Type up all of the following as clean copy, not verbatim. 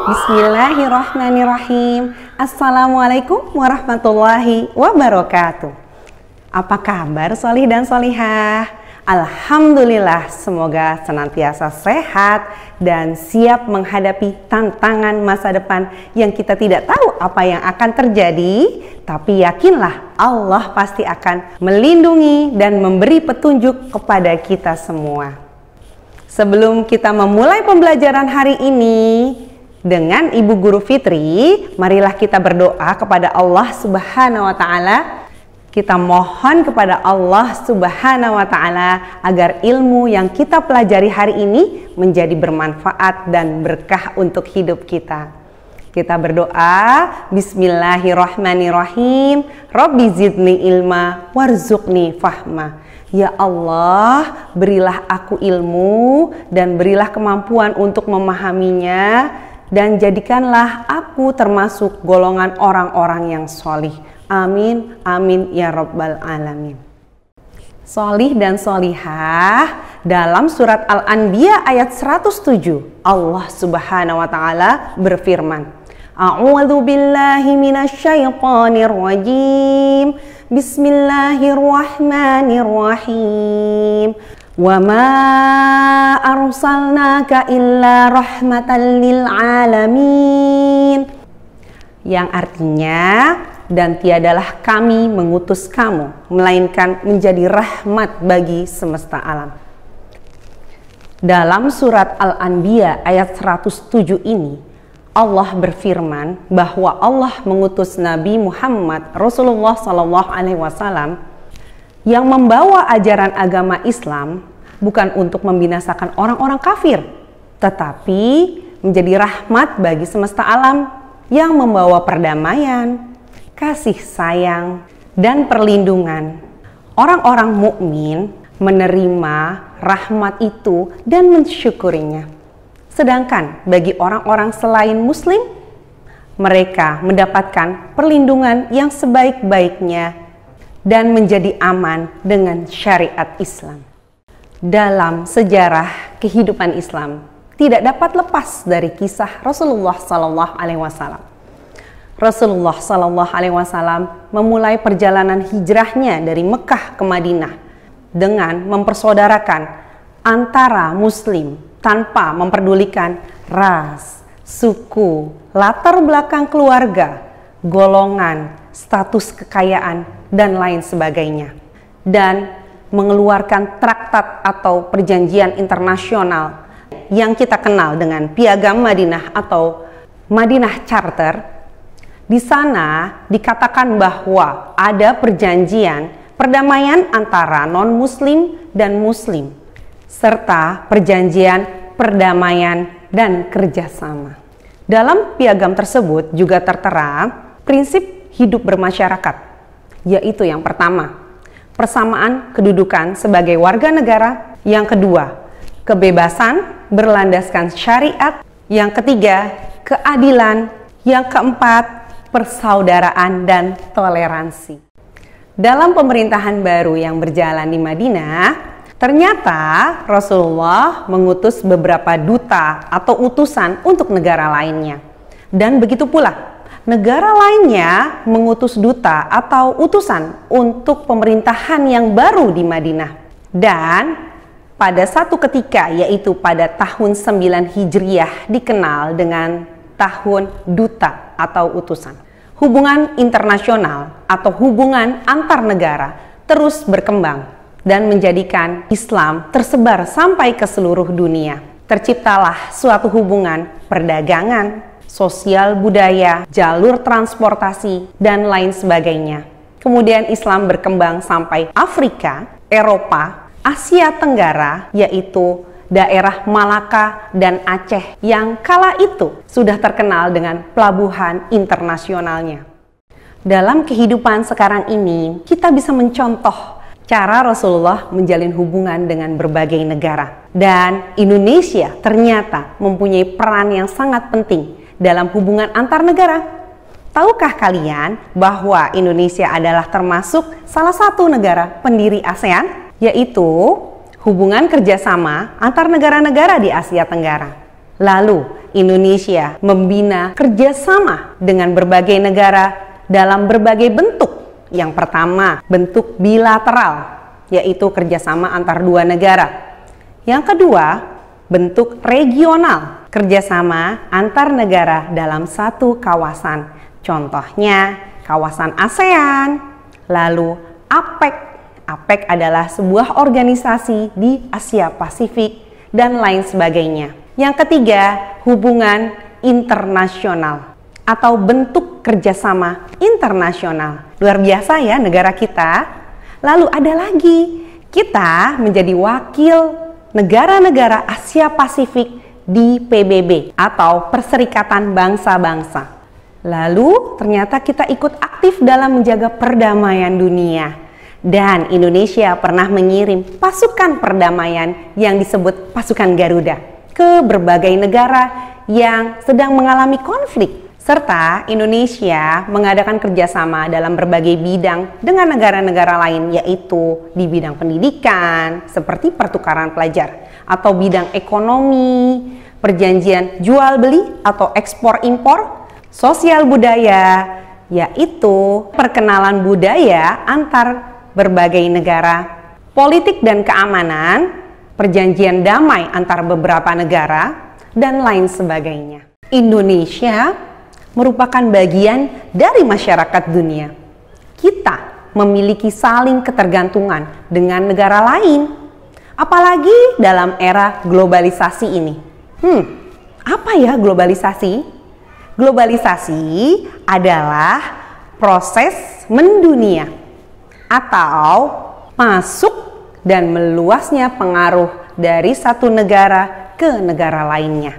Bismillahirrahmanirrahim. Assalamualaikum warahmatullahi wabarakatuh. Apa kabar solih dan solihah? Alhamdulillah, semoga senantiasa sehat dan siap menghadapi tantangan masa depan yang kita tidak tahu apa yang akan terjadi. Tapi yakinlah Allah pasti akan melindungi dan memberi petunjuk kepada kita semua. Sebelum kita memulai pembelajaran hari ini dengan Ibu Guru Fitri, marilah kita berdoa kepada Allah Subhanahu wa Ta'ala. Kita mohon kepada Allah Subhanahu wa Ta'ala agar ilmu yang kita pelajari hari ini menjadi bermanfaat dan berkah untuk hidup kita. Kita berdoa, Bismillahirrahmanirrahim. Rabbi zidni ilma warzuqni fahma. Ya Allah, berilah aku ilmu dan berilah kemampuan untuk memahaminya, dan jadikanlah aku termasuk golongan orang-orang yang solih. Amin, amin ya rabbal alamin. Solih dan solihah, dalam surat Al-Anbiya ayat 107, Allah Subhanahu wa Ta'ala berfirman, A'udzu billahi minasyaitonir rajim. Bismillahirrahmanirrahim. Wa ma arsalnaka illa rahmatan lil alamin. Yang artinya, dan tiadalah kami mengutus kamu melainkan menjadi rahmat bagi semesta alam. Dalam surat Al-Anbiya ayat 107 ini, Allah berfirman bahwa Allah mengutus Nabi Muhammad Rasulullah SAW yang membawa ajaran agama Islam bukan untuk membinasakan orang-orang kafir, tetapi menjadi rahmat bagi semesta alam yang membawa perdamaian, kasih sayang, dan perlindungan. Orang-orang mukmin menerima rahmat itu dan mensyukurinya. Sedangkan bagi orang-orang selain muslim, mereka mendapatkan perlindungan yang sebaik-baiknya dan menjadi aman dengan syariat Islam. Dalam sejarah kehidupan Islam, tidak dapat lepas dari kisah Rasulullah SAW. Rasulullah SAW memulai perjalanan hijrahnya dari Mekah ke Madinah dengan mempersaudarakan antara muslim tanpa memperdulikan ras, suku, latar belakang keluarga, golongan, status kekayaan, dan lain sebagainya, dan mengeluarkan traktat atau perjanjian internasional yang kita kenal dengan Piagam Madinah atau Madinah Charter. Di sana dikatakan bahwa ada perjanjian perdamaian antara non-muslim dan muslim, serta perjanjian perdamaian dan kerjasama. Dalam piagam tersebut juga tertera prinsip hidup bermasyarakat, yaitu yang pertama, persamaan kedudukan sebagai warga negara. Yang kedua, kebebasan berlandaskan syariat. Yang ketiga, keadilan. Yang keempat, persaudaraan dan toleransi. Dalam pemerintahan baru yang berjalan di Madinah, ternyata Rasulullah mengutus beberapa duta atau utusan untuk negara lainnya. Dan begitu pula negara lainnya mengutus duta atau utusan untuk pemerintahan yang baru di Madinah. Dan pada satu ketika, yaitu pada tahun 9 Hijriah, dikenal dengan tahun duta atau utusan. Hubungan internasional atau hubungan antar negara terus berkembang dan menjadikan Islam tersebar sampai ke seluruh dunia. Terciptalah suatu hubungan perdagangan, sosial budaya, jalur transportasi, dan lain sebagainya. Kemudian Islam berkembang sampai Afrika, Eropa, Asia Tenggara, yaitu daerah Malaka dan Aceh yang kala itu sudah terkenal dengan pelabuhan internasionalnya. Dalam kehidupan sekarang ini, kita bisa mencontoh cara Rasulullah menjalin hubungan dengan berbagai negara. Dan Indonesia ternyata mempunyai peran yang sangat penting dalam hubungan antar negara. Tahukah kalian bahwa Indonesia adalah termasuk salah satu negara pendiri ASEAN, yaitu hubungan kerjasama antar negara-negara di Asia Tenggara. Lalu, Indonesia membina kerjasama dengan berbagai negara dalam berbagai bentuk. Yang pertama, bentuk bilateral, yaitu kerjasama antar dua negara. Yang kedua, bentuk regional, kerjasama antar negara dalam satu kawasan. Contohnya, kawasan ASEAN, lalu APEC. APEC adalah sebuah organisasi di Asia Pasifik, dan lain sebagainya. Yang ketiga, hubungan internasional atau bentuk kerjasama internasional. Luar biasa ya negara kita. Lalu ada lagi, kita menjadi wakil negara-negara Asia Pasifik di PBB atau Perserikatan Bangsa-Bangsa. Lalu ternyata kita ikut aktif dalam menjaga perdamaian dunia. Dan Indonesia pernah mengirim pasukan perdamaian yang disebut pasukan Garuda ke berbagai negara yang sedang mengalami konflik. Serta Indonesia mengadakan kerjasama dalam berbagai bidang dengan negara-negara lain, yaitu di bidang pendidikan, seperti pertukaran pelajar, atau bidang ekonomi, perjanjian jual beli atau ekspor impor, sosial budaya, yaitu perkenalan budaya antar berbagai negara, politik dan keamanan, perjanjian damai antar beberapa negara, dan lain sebagainya. Indonesia merupakan bagian dari masyarakat dunia. Kita memiliki saling ketergantungan dengan negara lain, apalagi dalam era globalisasi ini. Apa ya globalisasi? Globalisasi adalah proses mendunia atau masuk dan meluasnya pengaruh dari satu negara ke negara lainnya.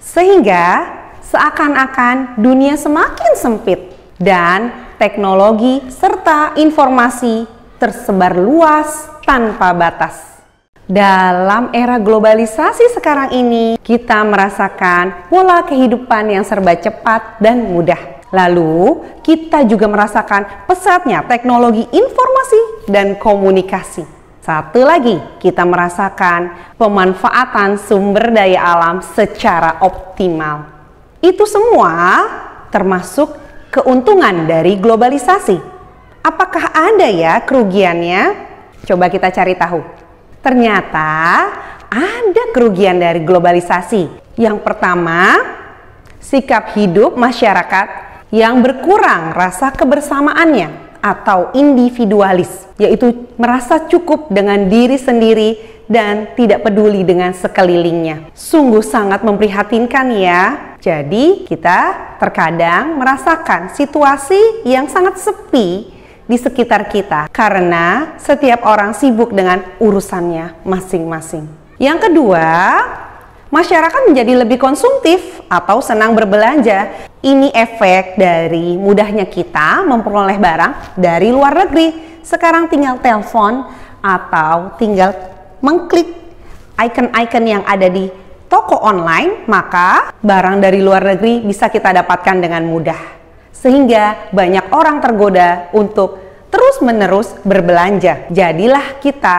Sehingga seakan-akan dunia semakin sempit dan teknologi serta informasi tersebar luas tanpa batas. Dalam era globalisasi sekarang ini, kita merasakan pola kehidupan yang serba cepat dan mudah. Lalu, kita juga merasakan pesatnya teknologi informasi dan komunikasi. Satu lagi, kita merasakan pemanfaatan sumber daya alam secara optimal. Itu semua termasuk keuntungan dari globalisasi. Apakah ada ya kerugiannya? Coba kita cari tahu. Ternyata ada kerugian dari globalisasi. Yang pertama, sikap hidup masyarakat yang berkurang rasa kebersamaannya atau individualis, yaitu merasa cukup dengan diri sendiri dan tidak peduli dengan sekelilingnya. Sungguh sangat memprihatinkan ya. Jadi kita terkadang merasakan situasi yang sangat sepi di sekitar kita karena setiap orang sibuk dengan urusannya masing-masing. Yang kedua, masyarakat menjadi lebih konsumtif atau senang berbelanja. Ini efek dari mudahnya kita memperoleh barang dari luar negeri. Sekarang tinggal telepon atau tinggal mengklik icon-icon yang ada di toko online, maka barang dari luar negeri bisa kita dapatkan dengan mudah. Sehingga banyak orang tergoda untuk terus-menerus berbelanja. Jadilah kita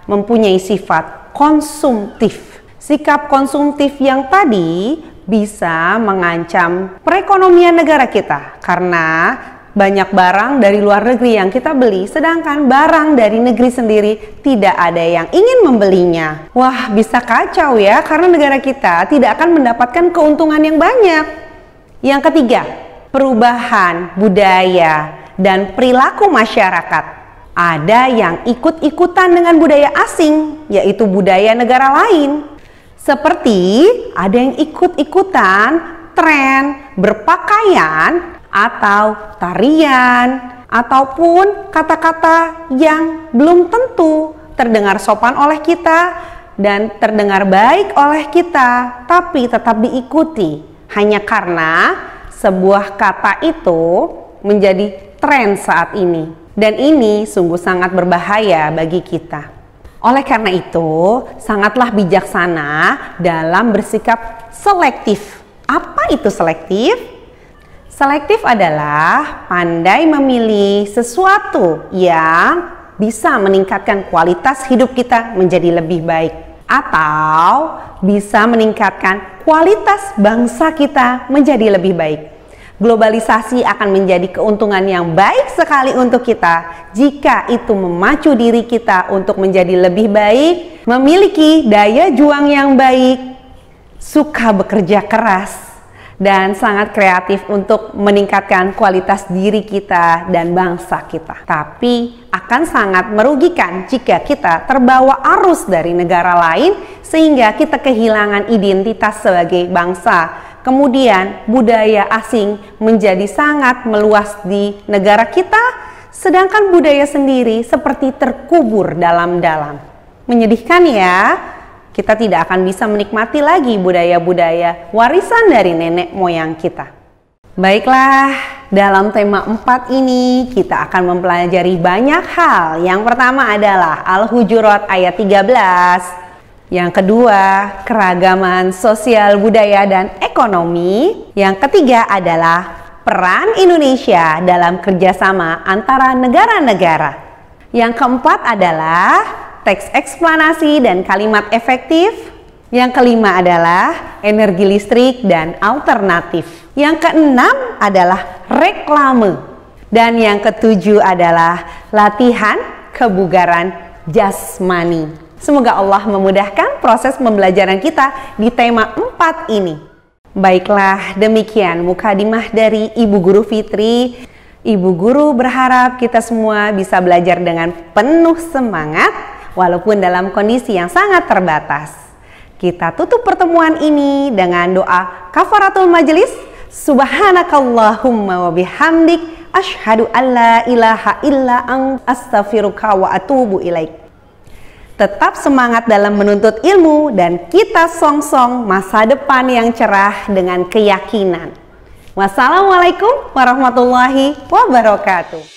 mempunyai sifat konsumtif. Sikap konsumtif yang tadi bisa mengancam perekonomian negara kita karena banyak barang dari luar negeri yang kita beli, sedangkan barang dari negeri sendiri tidak ada yang ingin membelinya. Wah, bisa kacau ya, karena negara kita tidak akan mendapatkan keuntungan yang banyak. Yang ketiga, perubahan budaya dan perilaku masyarakat. Ada yang ikut-ikutan dengan budaya asing, yaitu budaya negara lain. Seperti ada yang ikut-ikutan tren berpakaian atau tarian ataupun kata-kata yang belum tentu terdengar sopan oleh kita dan terdengar baik oleh kita, tapi tetap diikuti hanya karena sebuah kata itu menjadi tren saat ini. Dan ini sungguh sangat berbahaya bagi kita. Oleh karena itu, sangatlah bijaksana dalam bersikap selektif. Apa itu selektif? Selektif adalah pandai memilih sesuatu yang bisa meningkatkan kualitas hidup kita menjadi lebih baik, atau bisa meningkatkan kualitas bangsa kita menjadi lebih baik. Globalisasi akan menjadi keuntungan yang baik sekali untuk kita jika itu memacu diri kita untuk menjadi lebih baik, memiliki daya juang yang baik, suka bekerja keras, dan sangat kreatif untuk meningkatkan kualitas diri kita dan bangsa kita. Tapi akan sangat merugikan jika kita terbawa arus dari negara lain sehingga kita kehilangan identitas sebagai bangsa. Kemudian budaya asing menjadi sangat meluas di negara kita, sedangkan budaya sendiri seperti terkubur dalam-dalam. Menyedihkan ya. Kita tidak akan bisa menikmati lagi budaya-budaya warisan dari nenek moyang kita. Baiklah, dalam tema 4 ini kita akan mempelajari banyak hal. Yang pertama adalah Al-Hujurat ayat 13. Yang kedua, keragaman sosial, budaya, dan ekonomi. Yang ketiga adalah peran Indonesia dalam kerjasama antara negara-negara. Yang keempat adalah teks eksplanasi dan kalimat efektif. Yang kelima adalah energi listrik dan alternatif. Yang keenam adalah reklame. Dan yang ketujuh adalah latihan kebugaran jasmani. Semoga Allah memudahkan proses pembelajaran kita di tema 4 ini. Baiklah, demikian mukadimah dari Ibu Guru Fitri. Ibu Guru berharap kita semua bisa belajar dengan penuh semangat walaupun dalam kondisi yang sangat terbatas. Kita tutup pertemuan ini dengan doa kafaratul majelis. Subhanakallahumma wa bihamdik asyhadu alla ilaha illa anta astaghfiruka wa atubu ilaik. Tetap semangat dalam menuntut ilmu dan kita song-song masa depan yang cerah dengan keyakinan. Wassalamualaikum warahmatullahi wabarakatuh.